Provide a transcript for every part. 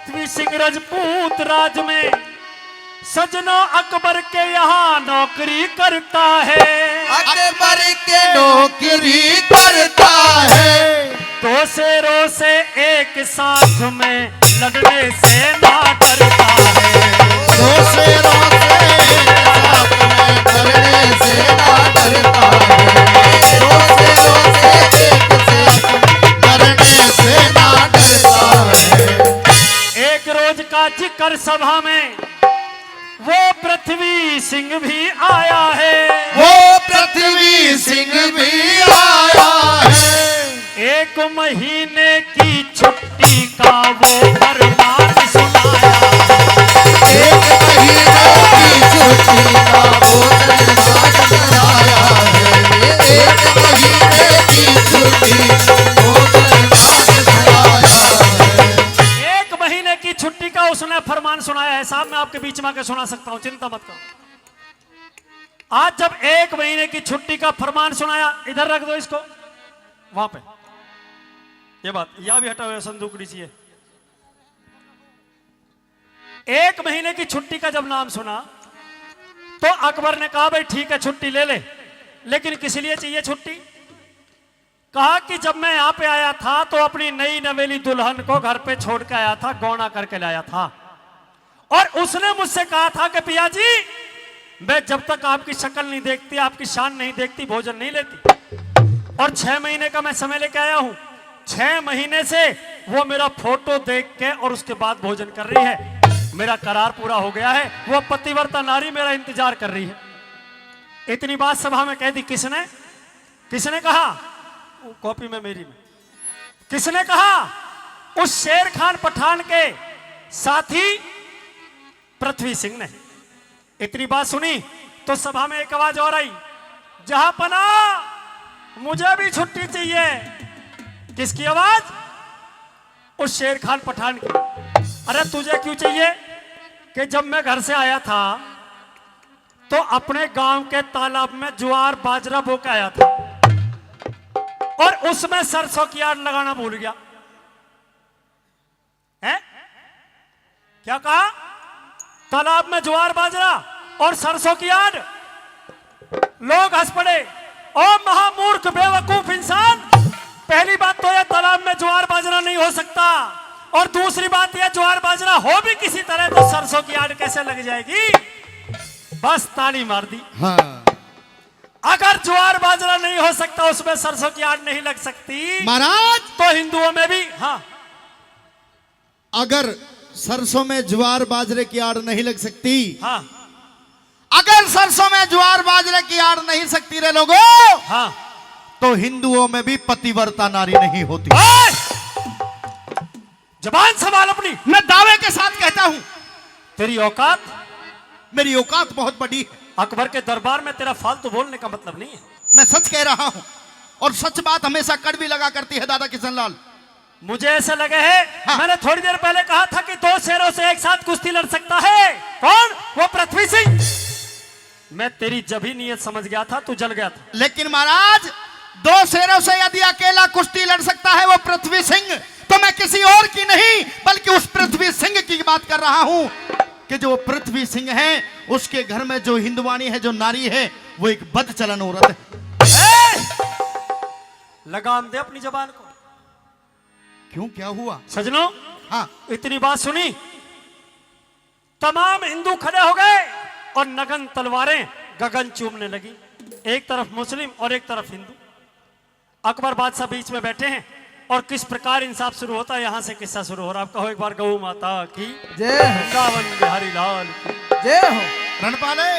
पृथ्वी सिंह राजपूत राज में सजना अकबर के यहाँ नौकरी करता है। अकबर के नौकरी करता है। दो शेरों से एक साथ में लड़ने से ना डरता है। दो शेरों से साथ में लड़ने से ना डरता है। दो शेरों से एक साथ लड़ने से ना डरता है। एक रोज का जिक्र सभा में वो पृथ्वी सिंह भी आया है। वो पृथ्वी सिंह भी आया है। एक महीने की छुट्टी का वो फरमान सुनाया। एक महीने की छुट्टी का वो फरमान सुनाया है। एक महीने की छुट्टी वो फरमान सुनाया है। एक महीने की छुट्टी का उसने फरमान सुनाया है। साहब मैं आपके बीच में आके सुना सकता हूं, चिंता मत करो। आज जब एक महीने की छुट्टी का फरमान सुनाया, इधर रख दो इसको, वहां पे ये बात यहां भी हटा हुआ संदूक नीचे। एक महीने की छुट्टी का जब नाम सुना तो अकबर ने कहा भाई ठीक है छुट्टी ले ले, लेकिन किस लिए चाहिए छुट्टी? कहा कि जब मैं यहां पे आया था तो अपनी नई नवेली दुल्हन को घर पे छोड़ के आया था, गौना करके लाया था, और उसने मुझसे कहा था कि पिया जी मैं जब तक आपकी शक्ल नहीं देखती, आपकी शान नहीं देखती, भोजन नहीं लेती। और 6 महीने का मैं समय लेके आया हूं। 6 महीने से वो मेरा फोटो देख के और उसके बाद भोजन कर रही है। मेरा करार पूरा हो गया है, वो पतिव्रता नारी मेरा इंतजार कर रही है। इतनी बात सभा में कह दी। किसने किसने कहा? कॉपी में मेरी में किसने कहा? उस शेर खान पठान के साथी पृथ्वी सिंह ने। इतनी बात सुनी तो सभा में एक आवाज और आई, जहां पना मुझे भी छुट्टी चाहिए। किसकी आवाज? उस शेर खान पठान की। अरे तुझे क्यों चाहिए? कि जब मैं घर से आया था तो अपने गांव के तालाब में ज्वार बाजरा बो के आया था और उसमें सरसों की आड़ लगाना भूल गया है। क्या कहा? तालाब में ज्वार बाजरा और सरसों की आड़। लोग हंस पड़े। ओ महामूर्ख बेवकूफ इंसान, पहली बात तो यह तालाब में ज्वार बाजरा नहीं हो सकता, और दूसरी बात यह ज्वार बाजरा हो भी किसी तरह तो सरसों की आड़ कैसे लग जाएगी? बस ताली मार दी। हाँ। अगर ज्वार बाजरा नहीं हो सकता, उसमें सरसों की आड़ नहीं लग सकती महाराज, तो हिंदुओं में भी। हाँ, अगर सरसों में ज्वार बाजरे की आड़ नहीं लग सकती, हाँ, अगर सरसों में ज्वार बाजरे की आड़ नहीं सकती रे लोगों, हाँ, तो हिंदुओं में भी पतिव्रता नारी नहीं होती। जबान संभाल अपनी। मैं दावे के साथ कहता हूं, तेरी औकात? मेरी औकात बहुत बड़ी है। अकबर के दरबार में तेरा फालतू बोलने का मतलब नहीं है। मैं सच कह रहा हूं, और सच बात हमेशा कड़वी लगा करती है दादा किशनलाल। मुझे ऐसा लगे है, हाँ। मैंने थोड़ी देर पहले कहा था कि 2 शेरों से एक साथ कुश्ती लड़ सकता है। कौन? वो पृथ्वी सिंह। मैं तेरी जब ही नीयत समझ गया था, तू जल गया था। लेकिन महाराज, 2 शेरों से यदि अकेला कुश्ती लड़ सकता है वो पृथ्वी सिंह, तो मैं किसी और की नहीं बल्कि उस पृथ्वी सिंह की बात कर रहा हूं कि जो पृथ्वी सिंह है, उसके घर में जो हिंदुवानी है, जो नारी है, वो एक बदचलन औरत है। लगाम दे अपनी जबान को। क्यों, क्या हुआ? सजनों, हाँ। इतनी बात सुनी, तमाम हिंदू खड़े हो गए और नगन तलवारें गगन चूमने लगी। एक तरफ मुस्लिम और एक तरफ हिंदू। अकबर बादशाह बीच में बैठे हैं और किस प्रकार इंसाफ शुरू होता है, यहां से किस्सा शुरू हो रहा है। आप कहो एक बार गौ माता की जय, वृंदावन बिहारी लाल की जय हो। रणपाले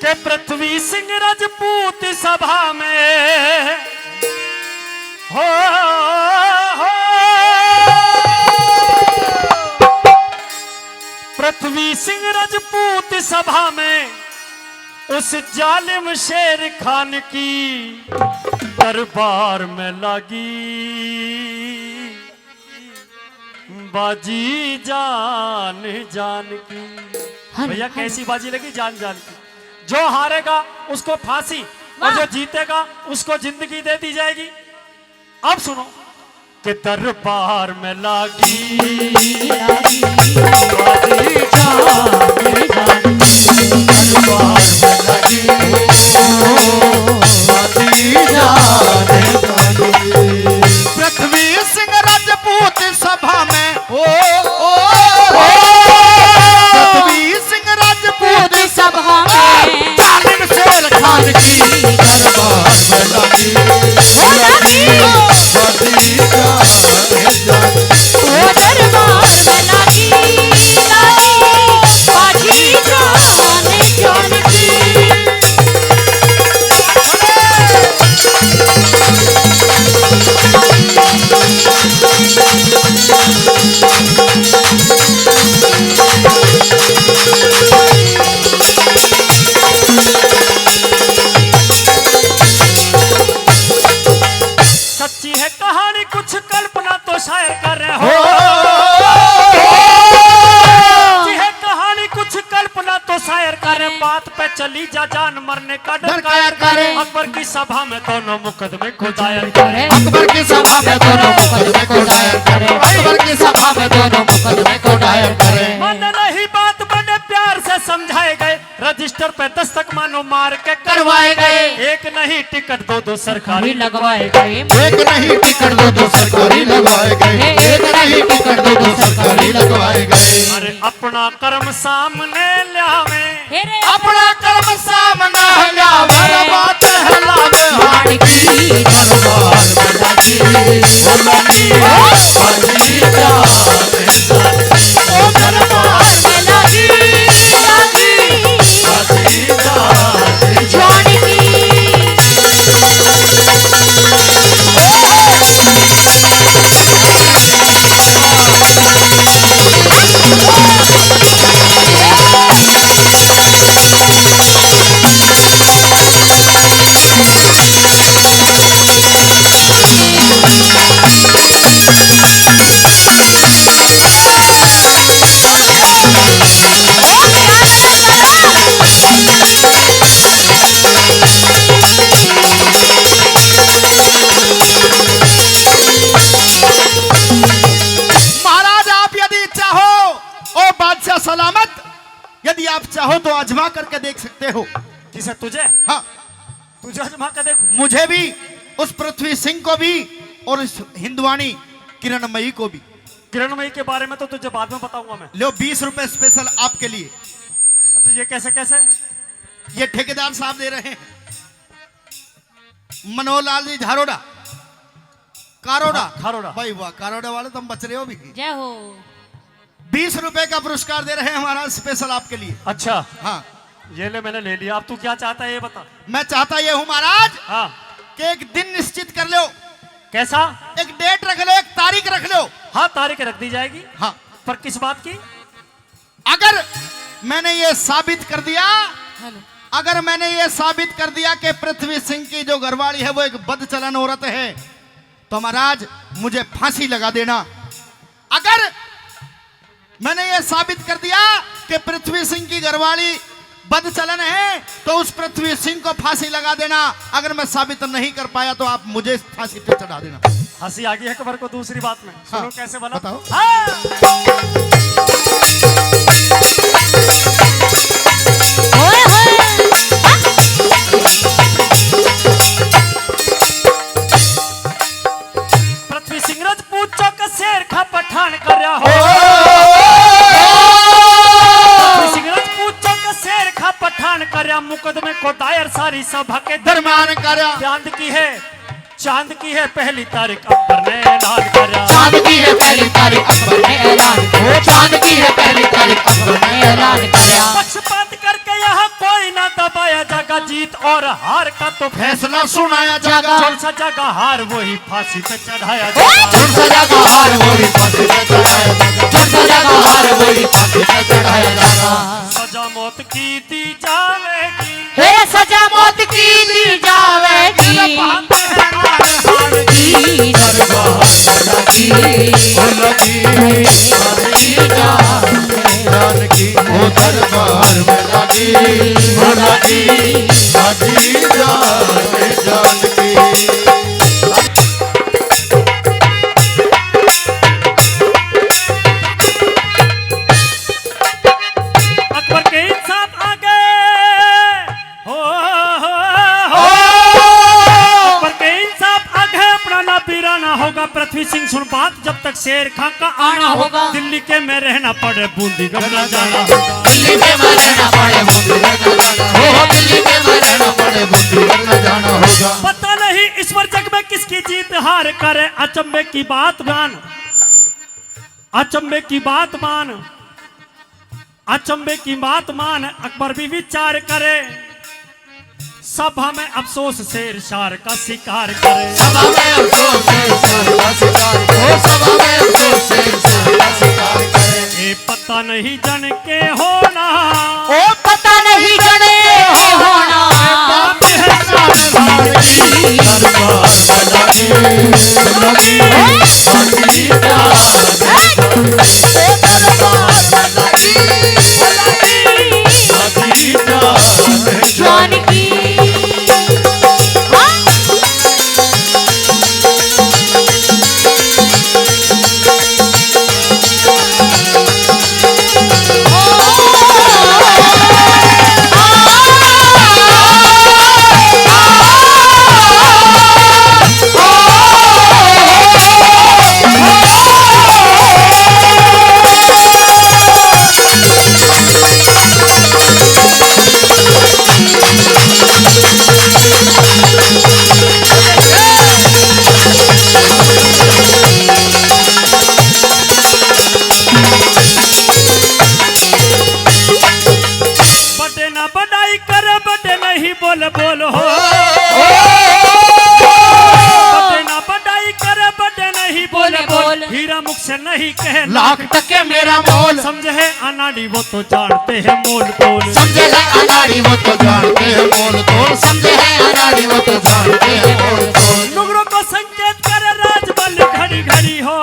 के पृथ्वी सिंह राजपूत सभा में हो पृथ्वी सिंह राजपूत सभा में उस जालिम शेर खान की दरबार में लगी बाजी जान जान की। भैया कैसी बाजी लगी? जान जान की। जो हारेगा उसको फांसी और जो जीतेगा उसको जिंदगी दे दी जाएगी। अब सुनो, के दरबार में लागी लागी बाजी जाने जाने दरबार में लागी बाजी जाने जाने पृथ्वी सिंह राजपूत सभा में पृथ्वी सिंह राजपूत सभा में जालिम शेर खान की दरबार में लगी हो लगी बाजी जाने जाने वो दरबार में लागी लागी बाजी जाने जाने की सच्ची है कहानी कुछ कल्पना तो शायर कर रहे हो सच्ची है कहानी कुछ कल्पना तो शायर करे बात पे चली जा जान मरने का डर कायर करे अकबर की सभा में दोनों मुकदमे को दायर करे अकबर की सभा में दोनों मुकदमे को दायर करे अकबर की सभा में दोनों मुकदमे को दायर करे मन नहीं बात बड़े प्यार से समझाए गए रजिस्टर पे दस्तक मानो मार के करवाए गए एक नहीं टिकट दो सरकारी लगवाए गए एक नहीं टिकट दो सरकारी लगवाए गए एक नहीं टिकट दो सरकारी लगवाए गए अरे अपना कर्म सामने लावे हेरे अपना कर्म सामना लावे बात है लावे हाड़ की दरबार में लगी वो लगी बाजी जाने जाने ओ दरबार में लागी लागी बाजी जाने जाने की महाराज आप यदि चाहो ओ बादशाह सलामत यदि आप चाहो तो आजमा करके देख सकते हो किसे तुझे हाँ तुझे आजमा के देखो मुझे भी उस पृथ्वी सिंह को भी और इस हिंदवानी किरणमयी को भी किरणमयी के बारे में तो तुझे बाद में बताऊंगा मैं लो 20 रुपए स्पेशल आपके लिए तो ये कैसे कैसे ये ठेकेदार साहब दे रहे हैं मनोहर लाल जी झारोडा कारोडा खारोडा भाई वाह कारोडा वाले तुम बच रहे हो भी जय हो 20 रुपए का पुरस्कार दे रहे हैं हमारा स्पेशल आपके लिए अच्छा हाँ ये ले मैंने ले लिया अब तू क्या चाहता है ये बता मैं चाहता ये हूँ महाराज हाँ कि एक दिन निश्चित कर लो कैसा एक डेट रख लो एक तारीख रख लो हाँ तारीख रख दी जाएगी हाँ पर किस बात की अगर मैंने ये साबित कर दिया हेलो अगर मैंने ये साबित कर दिया कि पृथ्वी सिंह की जो घरवाली है वो एक बदचलन औरत है तो महाराज मुझे फांसी लगा देना अगर मैंने ये साबित कर दिया कि पृथ्वी सिंह की घरवाली बदचलन है तो उस पृथ्वी सिंह को फांसी लगा देना अगर मैं साबित नहीं कर पाया तो आप मुझे फांसी पे चढ़ा देना हंसी आ गई है खबर को दूसरी बात में सुनो हाँ, कैसे बना बताओ। हाँ। ओए होए पृथ्वी सिंह राजपूत चौक शेर खा पठान कर रहा हो पृथ्वी सिंह राजपूत चौक शेर खा पठान कर रहा मुकदमे को दायर सारी सभा के दरमान करा चांद की है पहली तारीख अकबर ने ऐलान करा चांद की है पहली तारीख अकबर ने ऐलान किया चांद की है पहली तारीख अकबर ने ऐलान किया पक्षपात करके यहाँ कोई ना दबाया जाएगा जीत और हार का तो फैसला सुनाया जाएगा कौन सा जगह हार वही फांसी पे चढ़ाया जाएगा कौन सा जगह हार वही फांसी पे चढ़ाया जाएगा कौन सा जगह हार वही फांसी पे चढ़ाया जाएगा सजा मौत की दी जाएगी हे सजा मौत की दी जाएगी की दरबार लगी लगी लगी जानकी ओ दरबार में लगी ओ लगी लगी जानकी खाका आना होगा, दिल्ली के में रहना पड़े बूंदीगढ़ न जाना होगा। दिल्ली में रहना पड़े बूंदीगढ़ न जाना होगा, दिल्ली में रहना पड़े बूंदीगढ़ न जाना होगा। पता नहीं ईश्वर जग में किसकी जीत हार करे, अचंभे की बात मान, अचंभे की बात मान, अचंभे की बात मान, अकबर भी विचार करे, सभा में अफसोस शेर शार का शिकार करे। सभा में अफसोस शेर शार का शिकार करे, सभा में अफसोस शेर शार का शिकार करे। ए पता नहीं जन के होना, ओ पता नहीं जने होना, बात है सारे भारती, दरबार बजाई बजाई बाजी जानकी। बड़े ना बड़ाई कर, बड़े नहीं बोल बोल हो, बड़े ना बड़ाई कर, बड़े नहीं बोल बोल, हीरा मुख से नहीं कहे लाख टके मेरा मोल, समझे है अनाड़ी वो तो जानते हैं मोल तोल। समझे है अनाड़ी वो तो जानते हैं मोल तोल, समझे है अनाड़ी वो तो जानते हैं मोल तोल। नुगरों को संकेत करे राजबल घड़ी घड़ी हो,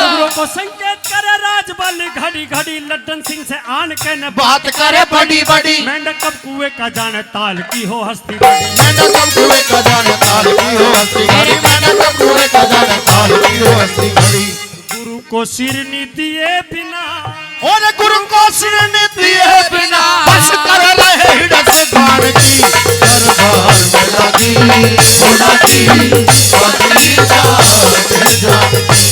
नुगरों को संकेत करे राजबल घड़ी घड़ी, लड्डन सिंह से आन के न बात करे बड़ी बड़ी, मेंढक कब कुएं का जाने ताल की हो हस्ती बड़ी। मैंने कब कुएं का जाने ताल की हो हस्ती घड़ी, मैंने कब कुएं का जाने ताल की हो हस्ती घड़ी। गुरु को सिरनी दिए बिना, और गुरु को सिर ने दिए बिना बस कर रहे हिडस बाण की, दरबार में लगी लगी बाजी जानकी।